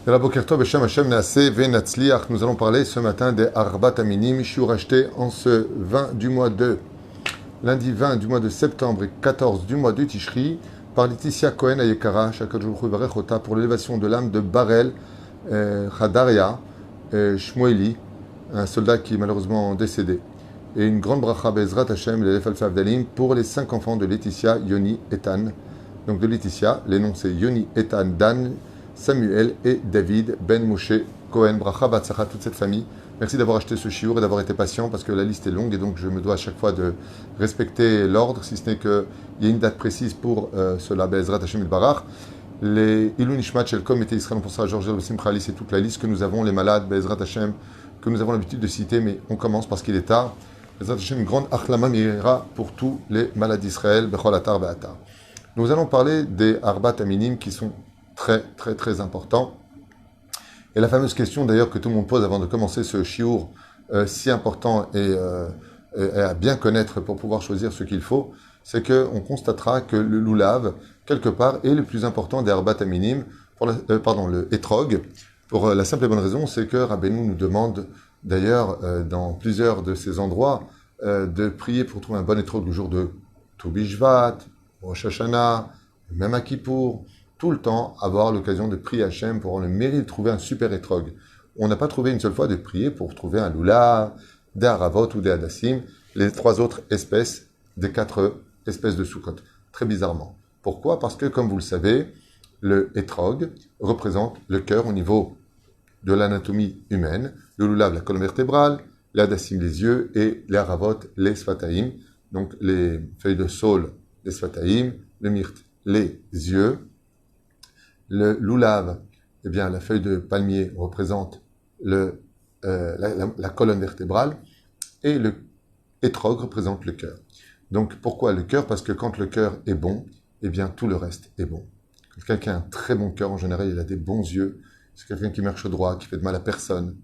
Boker Tov, Beshem Hashem Naaseh Venatzliach. Nous allons parler ce matin des Arbat Aminim, shiur acheté en ce 20 du mois de lundi 20 du mois de septembre et 14 du mois de Tishri par Laetitia Cohen Ayekara, Shakadosh Baruch Hu Yivarech Ota, pour l'élévation de l'âme de Barel Khadaria Shmueli, un soldat qui est malheureusement décédé. Et une grande bracha Bezrat Hashem, l'Elef Alfa Avdalim, pour les 5 enfants de Laetitia, Yoni, Ethan. Donc de Laetitia, les noms c'est Yoni, Ethan, Dan, Samuel et David Ben Moshe Cohen. Bracha Batzara, toute cette famille. Merci d'avoir acheté ce shiur et d'avoir été patient parce que la liste est longue et donc je me dois à chaque fois de respecter l'ordre, si ce n'est qu'il y a une date précise pour cela. Bezrat Hashem Barach. Les Ilun Ishmat Shel Kol Mete Israël, pour ça, Georges Elbassim Khali, c'est toute la liste que nous avons, les malades, Bezrat Hashem, que nous avons l'habitude de citer, mais on commence parce qu'il est tard. Bezrat Hashem, une grande Achlama Mira pour tous les malades d'Israël, Bechol Atar Ve'atar. Nous allons parler des Arbat Aminim qui sont très importants. Et la fameuse question d'ailleurs que tout le monde pose avant de commencer ce shiur si important et à bien connaître pour pouvoir choisir ce qu'il faut, c'est qu'on constatera que le loulav, quelque part, est le plus important des Arbat Aminim, le etrog, pour la simple et bonne raison, c'est que Rabbeinu nous demande d'ailleurs dans plusieurs de ces endroits de prier pour trouver un bon etrog le jour de Tu Bishvat, Rosh Hashanah, même à Kippour, tout le temps avoir l'occasion de prier Hachem pour avoir le mérite de trouver un super etrog. On n'a pas trouvé une seule fois de prier pour trouver un lula, des haravot ou des hadassim, les 3 autres espèces des 4 espèces de Sukkot. Très bizarrement. Pourquoi ? Parce que, comme vous le savez, le etrog représente le cœur au niveau de l'anatomie humaine, le lulav, la colonne vertébrale, les hadassim, les yeux, et les haravot, les sfataïm, donc les feuilles de saule, les sfataïm, le myrte, les yeux. Le lulav, eh bien, la feuille de palmier représente la colonne vertébrale et le etrog représente le cœur. Donc, pourquoi le cœur ? Parce que quand le cœur est bon, eh bien, tout le reste est bon. Quand quelqu'un a un très bon cœur, en général, il a des bons yeux, c'est quelqu'un qui marche droit, qui fait de mal à personne.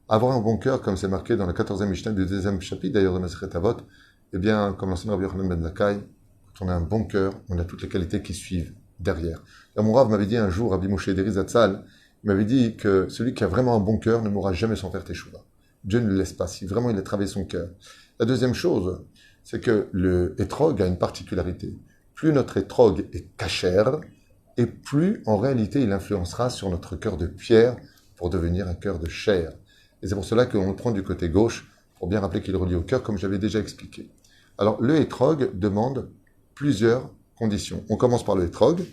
Avoir un bon cœur, comme c'est marqué dans le 14e Mishnah du 2e chapitre, d'ailleurs, de Masechet Avot, eh bien, comme l'enseigne Rabbi Yochanan ben Zakkai, quand on a un bon cœur, on a toutes les qualités qui suivent derrière. Et mon Rav m'avait dit un jour, Rabbi Moshe Ederi Zatzal, il m'avait dit que celui qui a vraiment un bon cœur ne mourra jamais sans faire teshuva. Dieu ne le laisse pas, si vraiment il a travaillé son cœur. La deuxième chose, c'est que le etrog a une particularité. Plus notre etrog est kasher, et plus en réalité il influencera sur notre cœur de pierre pour devenir un cœur de chair. Et c'est pour cela qu'on le prend du côté gauche, pour bien rappeler qu'il est relié au cœur, comme j'avais déjà expliqué. Alors le etrog demande plusieurs conditions. On commence par le etrog.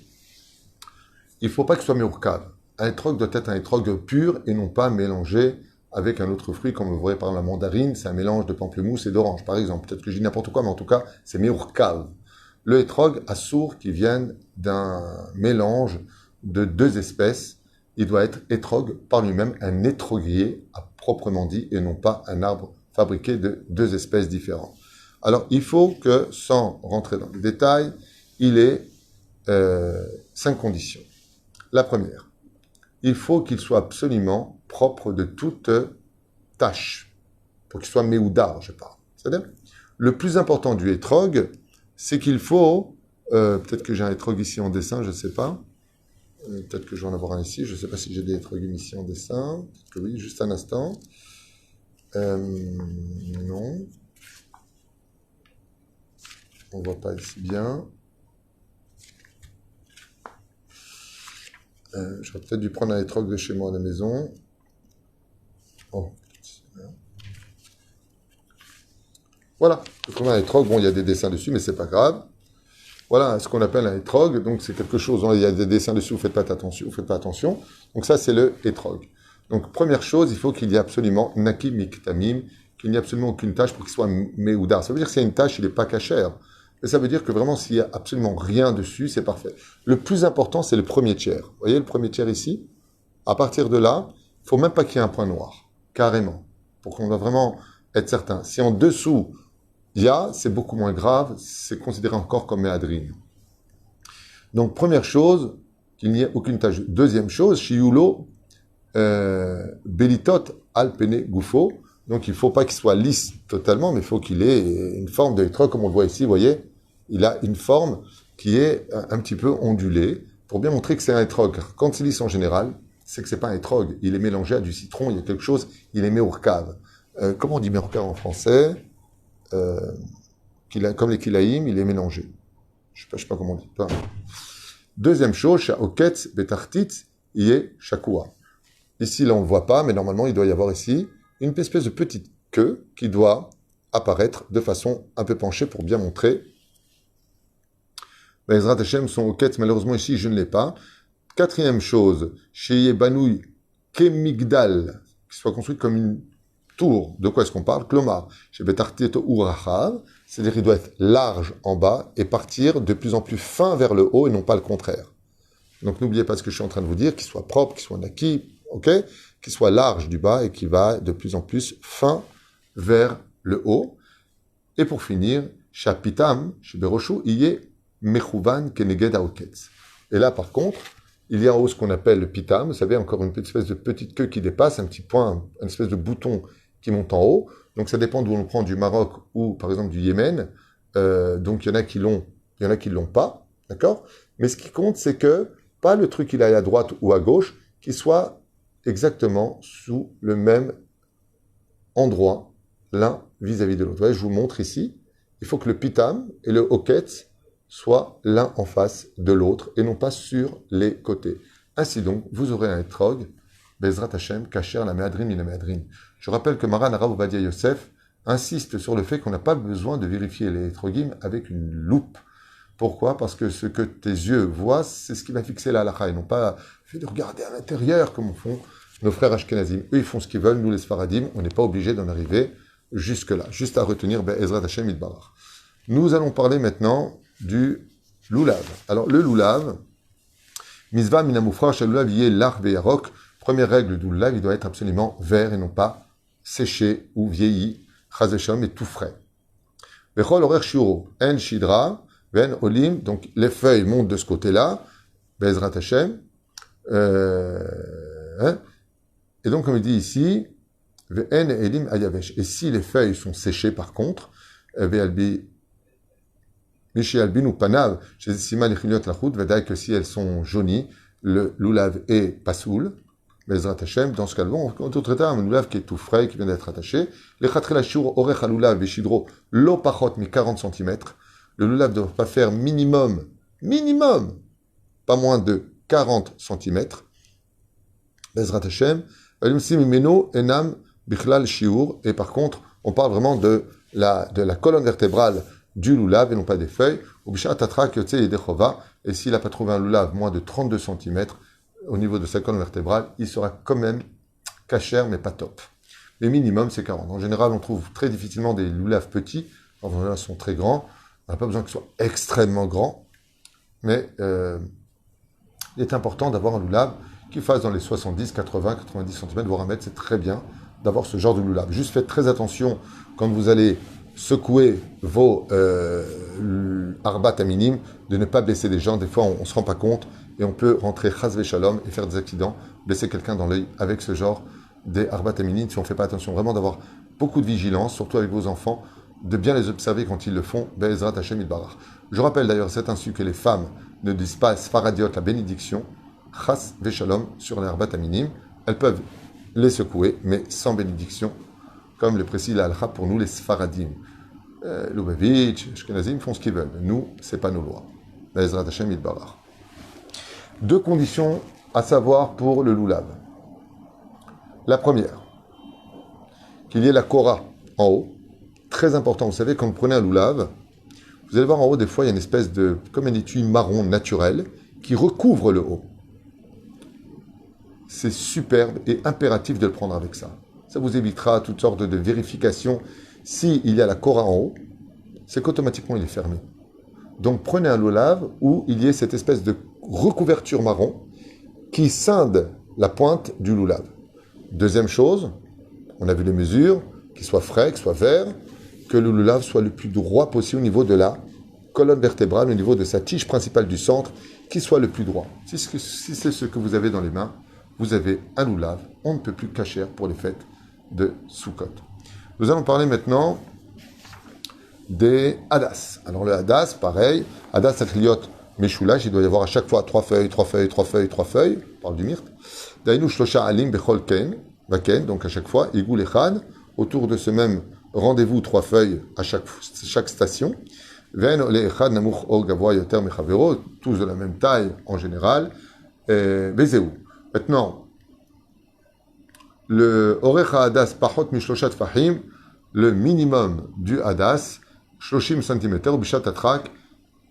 Il ne faut pas qu'il soit meurkav. Un etrog doit être un etrog pur et non pas mélangé avec un autre fruit, comme vous voyez par exemple la mandarine, c'est un mélange de pamplemousse et d'orange, par exemple. Peut-être que je dis n'importe quoi, mais en tout cas, c'est meurkav. Le etrog assour qui viennent d'un mélange de 2 espèces. Il doit être etrog par lui-même, un etroguier à proprement dit, et non pas un arbre fabriqué de 2 espèces différentes. Alors, il faut que, sans rentrer dans les détails, il ait 5 conditions. La première, il faut qu'il soit absolument propre de toute tâche, pour qu'il soit méoudar, je parle. C'est-à-dire, le plus important du etrog, c'est qu'il faut, peut-être que j'ai un etrog ici en dessin, je ne sais pas, peut-être que je vais en avoir un ici, je ne sais pas si j'ai des etrogim ici en dessin, peut-être que oui, juste un instant. Non. On ne voit pas ici bien. J'aurais peut-être dû prendre un etrog de chez moi à la maison. Oh. Voilà. On a un etrog. Bon, il y a des dessins dessus, mais c'est pas grave. Voilà ce qu'on appelle un etrog. Donc, c'est quelque chose. Il y a des dessins dessus, vous faites pas attention. Donc, ça, c'est le etrog. Donc, première chose, il faut qu'il y ait absolument naki miktamim, qu'il n'y ait absolument aucune tâche pour qu'il soit meoudar. Ça veut dire que s'il y a une tâche, il n'est pas cachère. Mais ça veut dire que vraiment, s'il n'y a absolument rien dessus, c'est parfait. Le plus important, c'est le premier tiers. Vous voyez le premier tiers ici ? À partir de là, il ne faut même pas qu'il y ait un point noir, carrément, pour qu'on doit vraiment être certain. Si en dessous, il y a, c'est beaucoup moins grave, c'est considéré encore comme méadrine. Donc, première chose, qu'il n'y ait aucune tâche. Deuxième chose, shiulo, belitot al pene gufo. Donc, il ne faut pas qu'il soit lisse totalement, mais il faut qu'il ait une forme d'électrode, comme on le voit ici, vous voyez. Il a une forme qui est un petit peu ondulée, pour bien montrer que c'est un etrog. Quand c'est lisse en général, c'est que c'est pas un etrog. Il est mélangé à du citron, il y a quelque chose, il est meurkave. Comment on dit meurkave en français comme les kilaïm, il est mélangé. Je sais pas comment on dit. Pas. Deuxième chose, sha'oketz betartit, il est shakua. Ici, là, on ne le voit pas, mais normalement, il doit y avoir ici une espèce de petite queue qui doit apparaître de façon un peu penchée pour bien montrer. Les Ezrat Hashem sont oketz, malheureusement, ici, je ne l'ai pas. Quatrième chose, chez Banouy Kemigdal, qui soit construit comme une tour. De quoi est-ce qu'on parle? Klomar, chez Betartieto Urachav, c'est-à-dire qu'il doit être large en bas et partir de plus en plus fin vers le haut et non pas le contraire. Donc n'oubliez pas ce que je suis en train de vous dire, qu'il soit propre, qu'il soit naki, ok, qu'il soit large du bas et qu'il va de plus en plus fin vers le haut. Et pour finir, Shapitam, chez Beroshu, il y est Mechouvan Keneged Aoketz. Et là, par contre, il y a en haut ce qu'on appelle le pitam, vous savez, encore une espèce de petite queue qui dépasse, un petit point, une espèce de bouton qui monte en haut. Donc ça dépend d'où on prend, du Maroc ou par exemple du Yémen. Donc il y en a qui l'ont, il y en a qui l'ont pas, d'accord? Mais ce qui compte, c'est que pas le truc qu'il aille à droite ou à gauche, qu'il soit exactement sous le même endroit, l'un vis-à-vis de l'autre. Vous voyez, je vous montre ici. Il faut que le pitam et le hoketz soient l'un en face de l'autre et non pas sur les côtés. Ainsi donc, vous aurez un etrog, Bezrat Hashem, Kacher, la Me'adrim, la Me'adrim. Je rappelle que Maran Arav Ovadia Yosef insiste sur le fait qu'on n'a pas besoin de vérifier les etrogim avec une loupe. Pourquoi? Parce que ce que tes yeux voient, c'est ce qui va fixer la halakha, et non pas fait de regarder à l'intérieur comme font nos frères Ashkenazim. Eux, ils font ce qu'ils veulent, nous les Sfaradim, on n'est pas obligé d'en arriver jusque-là. Juste à retenir Ezrat Hashem Idbarach. Nous allons parler maintenant du loulav. Alors, le loulav, Mizva Minamoufra, Shaloulav, Yé, Larve et Yarok. Première règle du loulav, il doit être absolument vert et non pas séché ou vieilli, Chazeshom et tout frais. Bechol Orer Shiuro, En Shidra, Ven Olim, donc les feuilles montent de ce côté-là, Bezrat Hashem. Et donc, comme il dit ici, Ven Elim Ayavesh. Et si les feuilles sont séchées par contre, Ve'albi Miché Albin ou Panav, chez Sima Lechiliot Lachut, Vedaï que si elles sont jaunies, le loulav est pasoul, Bezrat Hashem, dans ce cas-là, en d'autres termes, un loulav qui est tout frais, qui vient d'être attaché, les Chatre Lachur, Orech Loulav, Veshidro, Lo Pachot, mi 40 cm, le loulav ne doit pas faire minimum, pas moins de 40 cm, Bezrat Hashem, Alimsim Imeno, Enam, Bichlal Shiur, et par contre, on parle vraiment de la colonne vertébrale du loulav et non pas des feuilles, ou Bishat Tatra, Kyotse et Dechova, et s'il n'a pas trouvé un loulav moins de 32 cm au niveau de sa colonne vertébrale, il sera quand même kasher, mais pas top. Le minimum, c'est 40. En général, on trouve très difficilement des loulavs petits, en général, ils sont très grands, on n'a pas besoin qu'ils soient extrêmement grands, mais il est important d'avoir un loulav qui fasse dans les 70, 80, 90 cm, voire 1 mètre, c'est très bien d'avoir ce genre de loulav. Juste faites très attention quand vous allez secouer vos arbat aminim, de ne pas blesser des gens. Des fois, on ne se rend pas compte et on peut rentrer chas shalom et faire des accidents, blesser quelqu'un dans l'œil avec ce genre des arbat aminim. Si on ne fait pas attention, vraiment d'avoir beaucoup de vigilance, surtout avec vos enfants, de bien les observer quand ils le font. Be'ezrat Hashem Yitbarach. Je rappelle d'ailleurs cet insu que les femmes ne disent pas sfaradiot la bénédiction, chas shalom sur les arbat aminim. Elles peuvent les secouer, mais sans bénédiction, comme le précise la halakha pour nous les Sfaradim. Lubavitch, Ashkenazim font ce qu'ils veulent. Nous, ce n'est pas nos lois. Be'ezrat Hashem Yitbarach. 2 conditions à savoir pour le loulav. La première, qu'il y ait la kora en haut. Très important, vous savez, quand vous prenez un loulav, vous allez voir en haut, des fois, il y a une espèce de, comme un étui marron naturel qui recouvre le haut. C'est superbe et impératif de le prendre avec ça. Ça vous évitera toutes sortes de vérifications. S'il y a la kora en haut, c'est qu'automatiquement il est fermé. Donc prenez un loulav où il y ait cette espèce de recouverture marron qui scinde la pointe du loulav. Deuxième chose, on a vu les mesures, qu'il soit frais, qu'il soit vert, que le loulav soit le plus droit possible au niveau de la colonne vertébrale, au niveau de sa tige principale du centre, qu'il soit le plus droit. Si c'est ce que vous avez dans les mains, vous avez un loulav, on ne peut plus cacher pour les fêtes de Sukkot. Nous allons parler maintenant des hadas. Alors le hadas, pareil, hadas atriot meshulash, il doit y avoir à chaque fois 3 feuilles, 3 feuilles, 3 feuilles, 3 feuilles, on parle du myrte. Dainu shlosha alim bechol ken, vaken, donc à chaque fois, igul echad, autour de ce même rendez-vous, 3 feuilles à chaque station. Ven ole echad namuch o gavoa yoter mechavero, tous de la même taille en général. Vezeu. Maintenant, le orech hadas pachot mishloshat fahim, le minimum du hadas, shloshim cm, bishat atrak.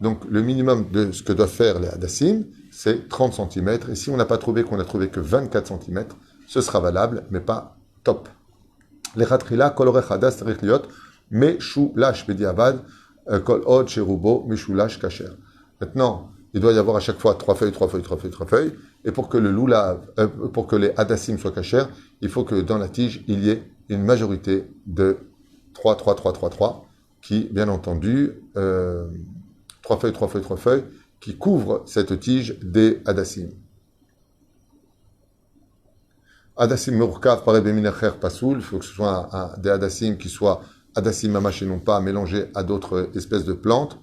Donc, le minimum de ce que doivent faire les hadassim, c'est 30 cm. Et si on n'a pas trouvé qu'on a trouvé que 24 cm, ce sera valable, mais pas top. Les khatrila, kol orech hadas, tarich liot, meshulash bediavad, kol od sherubo, meshulash kasher. Maintenant, il doit y avoir à chaque fois 3 feuilles, 3 feuilles, 3 feuilles, 3 feuilles. Et pour que le lulav, pour que les hadassim soient kasher, il faut que dans la tige, il y ait une majorité de 3, 3, 3, 3, 3, qui, bien entendu, 3 feuilles, 3 feuilles, 3 feuilles, qui couvrent cette tige des hadassim. Hadassim murkav pare beminacher pasoul, il faut que ce soit des hadassim qui soient hadassim mamash et non pas mélangés à d'autres espèces de plantes.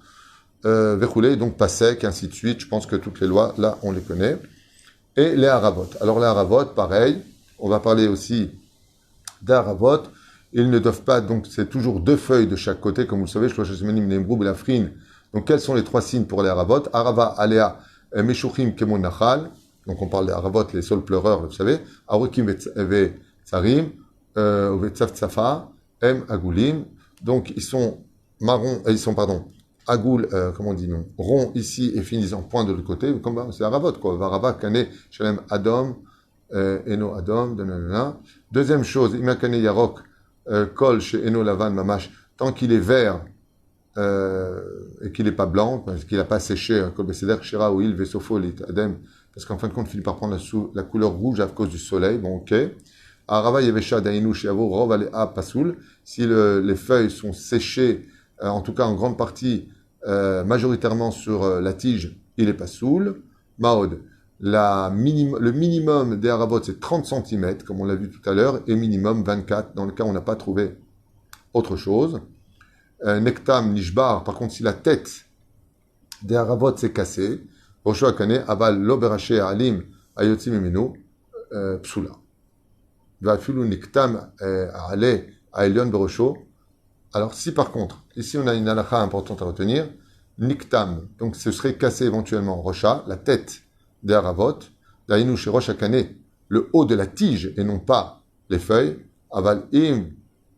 Vechoulé, donc pas sec, ainsi de suite. Je pense que toutes les lois, là, on les connaît. Et les haravot. Alors les haravot, pareil, on va parler aussi des haravot. Ils ne doivent pas, donc c'est toujours 2 feuilles de chaque côté, comme vous le savez, Shloshesmenim, Nembrou, Belafrin. Donc quels sont les 3 signes pour les haravot? Harava, Alea, Meshuchim, Kemon Nachal. Donc on parle des haravot, les sols pleureurs, vous savez. Arukim, Ve Tsarim, Ve Tsaftsafa, Em Agulim. Donc ils sont marrons, ils sont, pardon, Agoul, comment on dit non, rond ici et finissent en point de l'autre côté, comme c'est haravot, quoi. Varava, Kane, Shalem, Adom, Eno Adom, nanana. Deuxième chose, Imakane Yarok, Kol chez Eno Lavan Mamash, tant qu'il est vert et qu'il n'est pas blanc, parce qu'il n'a pas séché, Kol Beseder, Shira ou Il, Vesofolit, Adem, parce qu'en fin de compte, il finit par prendre la couleur rouge à cause du soleil, bon ok. Arava Yevesha Dainu Shiavo, Rov Alea Pasoul, si les feuilles sont séchées, en tout cas en grande partie, majoritairement sur la tige, il est pas soul. Maod, le minimum des haravot, c'est 30 cm, comme on l'a vu tout à l'heure, et minimum 24, dans le cas où on n'a pas trouvé autre chose. Nektam, Nishbar, par contre, si la tête des haravot s'est cassée, Rosho Akane, Aval, Loberache, Alim, Ayotzim Emenu, Psula. Vafilu Nektam, Ale, Aelion Berosho. Alors, si par contre, ici on a une halakha importante à retenir, Niktam, donc ce serait cassé éventuellement Rocha, la tête des haravot, Dainu chez Rosh Hakane, le haut de la tige et non pas les feuilles, Aval im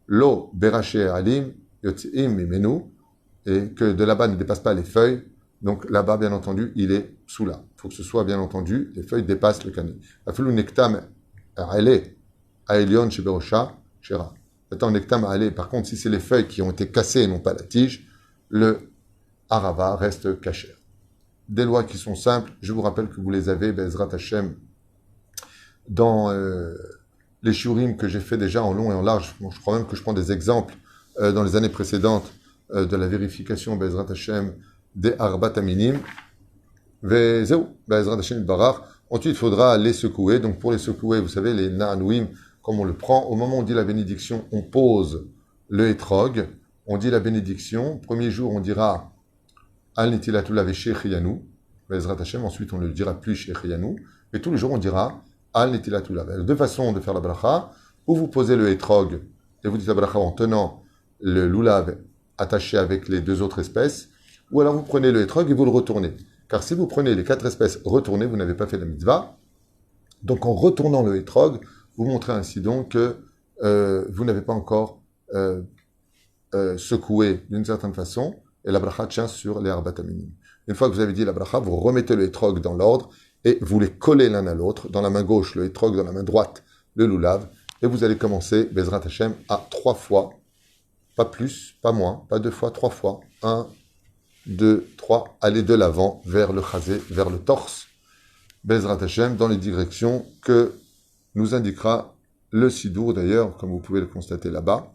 lo beraché alim, yotzim mimenu, et que de là-bas ne dépasse pas les feuilles, donc là-bas, bien entendu, il est sous là. Il faut que ce soit, bien entendu, les feuilles dépassent le canet. Afelu Niktam ale, aelion chez Berosha, shera. Maintenant, Nektam allez, par contre, si c'est les feuilles qui ont été cassées et non pas la tige, le harava reste caché. Des lois qui sont simples, je vous rappelle que vous les avez, Bezrat Hashem, dans les shurim que j'ai fait déjà en long et en large. Bon, je crois même que je prends des exemples dans les années précédentes de la vérification, Bezrat Hashem, des Arbat Aminim. Vezeu, Bezrat Hashem Barach. Ensuite, il faudra les secouer. Donc, pour les secouer, vous savez, les Na'anouim, comme on le prend, au moment où on dit la bénédiction, on pose le hétrog, on dit la bénédiction. Premier jour, on dira Al Netilatula Veshechiyanu, Bezrat Hashem, ensuite on ne le dira plus Shechiyanu, et tous les jours on dira Al Netilatula. Il y a 2 façons de faire la bracha, ou vous posez le hétrog, et vous dites la bracha en tenant le lulav attaché avec les 2 autres espèces, ou alors vous prenez le hétrog et vous le retournez. Car si vous prenez les 4 espèces retournées, vous n'avez pas fait la mitzvah. Donc en retournant le hétrog, vous montrez ainsi donc que vous n'avez pas encore secoué d'une certaine façon, et la bracha tient sur les arbat aminim. Une fois que vous avez dit la bracha, vous remettez le hétrog dans l'ordre, et vous les collez l'un à l'autre, dans la main gauche le hétrog, dans la main droite le lulav, et vous allez commencer, Bezrat Hashem, à 3 fois, pas plus, pas moins, pas 2 fois, 3 fois, 1, 2, 3, aller de l'avant vers le chazé, vers le torse, Bezrat Hashem, dans les directions que nous indiquera le Sidour, d'ailleurs, comme vous pouvez le constater là-bas,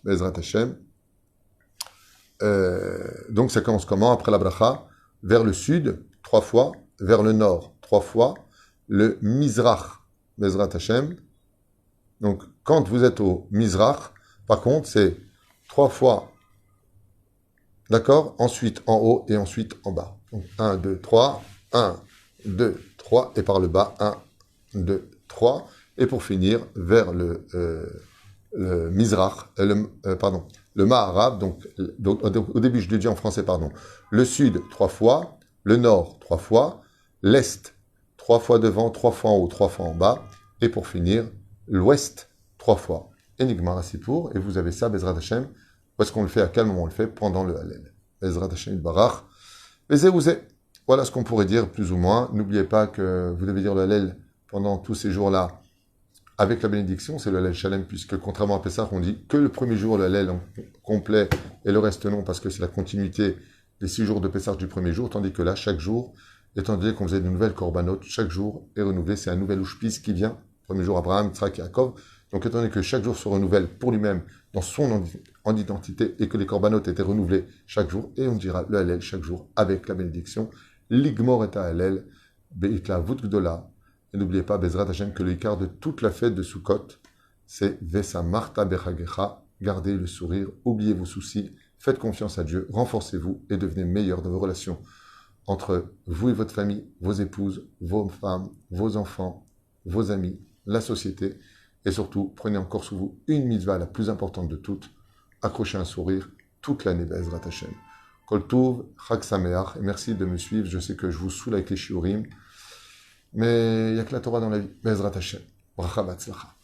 Bezrat Hashem. Donc ça commence comment? Après la bracha, vers le sud, 3 fois, vers le nord, 3 fois, le Mizrach, Bezrat Hashem. Donc quand vous êtes au Mizrach, par contre, c'est 3 fois, d'accord? Ensuite en haut et ensuite en bas. Donc 1, 2, 3, 1, 2, 3, et par le bas, 1, 2, 3. Et pour finir, vers le Mizrach, le Maharab, donc au début je l'ai dit en français, pardon, le sud 3 fois, le nord 3 fois, l'est 3 fois devant, 3 fois en haut, 3 fois en bas, et pour finir, l'ouest 3 fois. Enigma Rassipour, et vous avez ça, Bezrat Hashem, où est-ce qu'on le fait, à quel moment on le fait? Pendant le Hallel. Bezrat Hashem Barach, Vezé. Voilà ce qu'on pourrait dire, plus ou moins. N'oubliez pas que vous devez dire le Hallel pendant tous ces jours-là, avec la bénédiction, c'est le Hallel Shalem, puisque contrairement à Pessah, on dit que le premier jour, le Hallel complet, et le reste non, parce que c'est la continuité des 6 jours de Pessah du premier jour, tandis que là, chaque jour, étant donné qu'on faisait de nouvelles corbanotes, chaque jour est renouvelé, c'est un nouvel Ushpis qui vient, premier jour Abraham, Yitzhak et Yaakov, donc étant donné que chaque jour se renouvelle pour lui-même, dans son identité, et que les corbanotes étaient renouvelés chaque jour, et on dira le Hallel chaque jour, avec la bénédiction, Ligmor et Hallel, Beitla Vut Gdola. Et n'oubliez pas, Bezrat Hashem, que le quart de toute la fête de Sukkot, c'est Vesa Marta Bechagecha. Gardez le sourire, oubliez vos soucis, faites confiance à Dieu, renforcez-vous et devenez meilleur dans vos relations entre vous et votre famille, vos épouses, vos femmes, vos enfants, vos amis, la société. Et surtout, prenez encore sous vous une mitzvah, la plus importante de toutes, accrochez un sourire toute l'année, Bezrat Hashem. Kol Tov, Chag Sameach, et merci de me suivre. Je sais que je vous saoule avec les shiurim, mais il n'y a que la Torah dans la vie. Bezrat Hashem. Bracha Batzlacha.